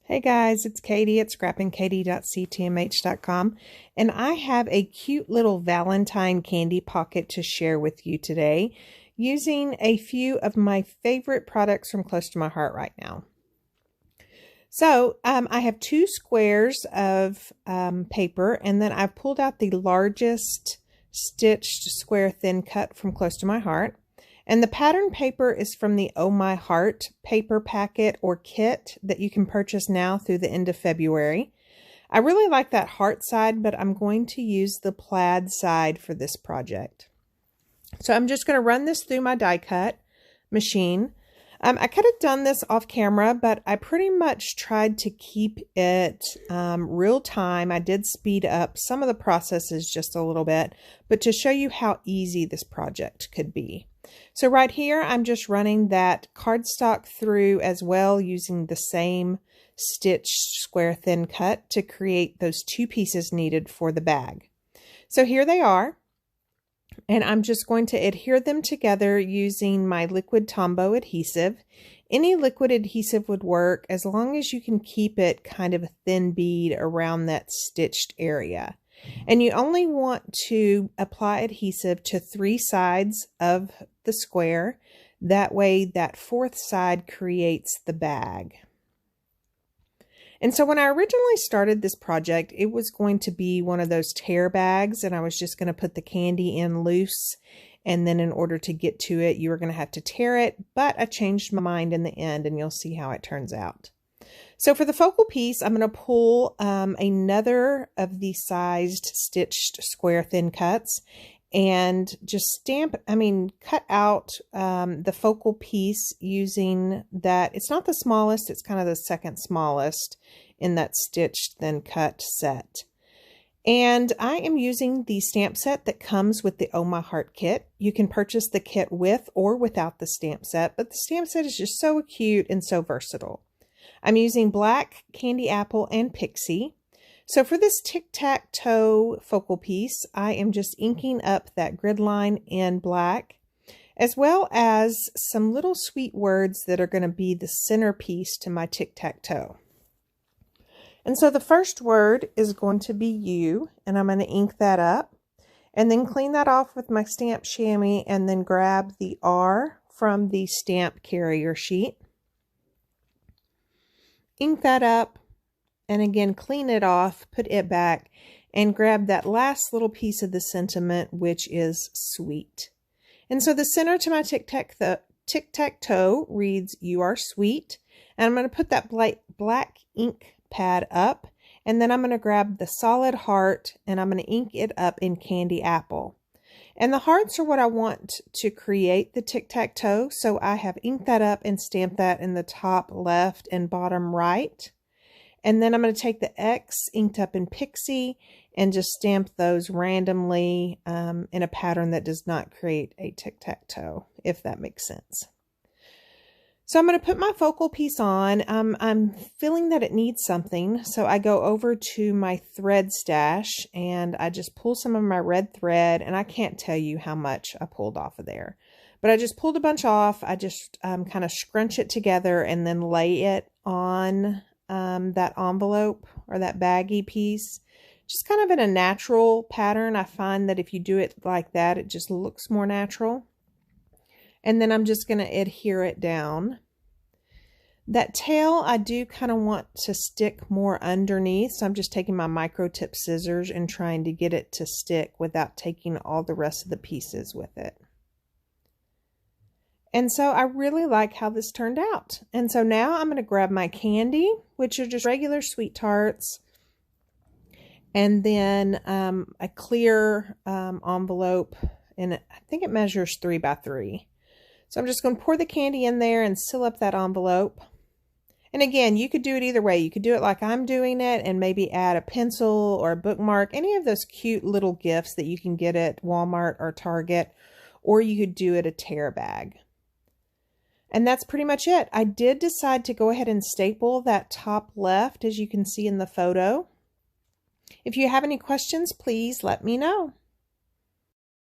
Hey guys, it's Katie at scrappingkatie.ctmh.com, and I have a cute little Valentine candy pocket to share with you today using a few of my favorite products from close to my heart right now. So I have two squares of paper, and then I've pulled out the largest stitched square thin cut from close to my heart. And the pattern paper is from the Oh My Heart paper packet or kit that you can purchase now through the end of February. I really like that heart side, but I'm going to use the plaid side for this project. So I'm just going to run this through my die cut machine. I could have done this off camera, but I pretty much tried to keep it real time. I did speed up some of the processes just a little bit, but to show you how easy this project could be. So right here, I'm just running that cardstock through as well using the same stitched square thin cut to create those two pieces needed for the bag. So here they are, and I'm just going to adhere them together using my liquid Tombow adhesive. Any liquid adhesive would work as long as you can keep it kind of a thin bead around that stitched area. And you only want to apply adhesive to 3 sides of the square. That way that fourth side creates the bag. And so when I originally started this project, it was going to be one of those tear bags, and I was just going to put the candy in loose. And then in order to get to it, you were going to have to tear it. But I changed my mind in the end, and you'll see how it turns out. So for the focal piece, I'm going to pull another of the sized stitched square thin cuts and just cut out the focal piece using that. It's not the smallest, it's kind of the second smallest in that stitched thin cut set. And I am using the stamp set that comes with the Oh My Heart kit. You can purchase the kit with or without the stamp set, but the stamp set is just so cute and so versatile. I'm using black, candy apple, and pixie. So for this tic-tac-toe focal piece, I am just inking up that grid line in black, as well as some little sweet words that are going to be the centerpiece to my tic-tac-toe. And so the first word is going to be you, and I'm going to ink that up, and then clean that off with my stamp chamois, and then grab the R from the stamp carrier sheet. Ink that up, and again clean it off, put it back, and grab that last little piece of the sentiment, which is sweet. And so the center to my tic-tac-toe reads, "You are sweet." And I'm going to put that black ink pad up, and then I'm going to grab the solid heart, and I'm going to ink it up in candy apple. And the hearts are what I want to create the tic-tac-toe, so I have inked that up and stamped that in the top left and bottom right. And then I'm going to take the X inked up in pixie and just stamp those randomly in a pattern that does not create a tic-tac-toe, if that makes sense. So I'm going to put my focal piece on. I'm feeling that it needs something, so I go over to my thread stash and I just pull some of my red thread, and I can't tell you how much I pulled off of there. But I just pulled a bunch off. I just kind of scrunch it together and then lay it on that envelope or that baggy piece. Just kind of in a natural pattern. I find that if you do it like that, it just looks more natural. And then I'm just going to adhere it down. That tail, I do kind of want to stick more underneath, so I'm just taking my micro tip scissors and trying to get it to stick without taking all the rest of the pieces with it. And so I really like how this turned out. And so now I'm going to grab my candy, which are just regular sweet tarts, and then a clear envelope, and I think it measures 3 by 3. So I'm just going to pour the candy in there and seal up that envelope. And again, you could do it either way. You could do it like I'm doing it and maybe add a pencil or a bookmark, any of those cute little gifts that you can get at Walmart or Target, or you could do it a tear bag. And that's pretty much it. I did decide to go ahead and staple that top left, as you can see in the photo. If you have any questions, please let me know.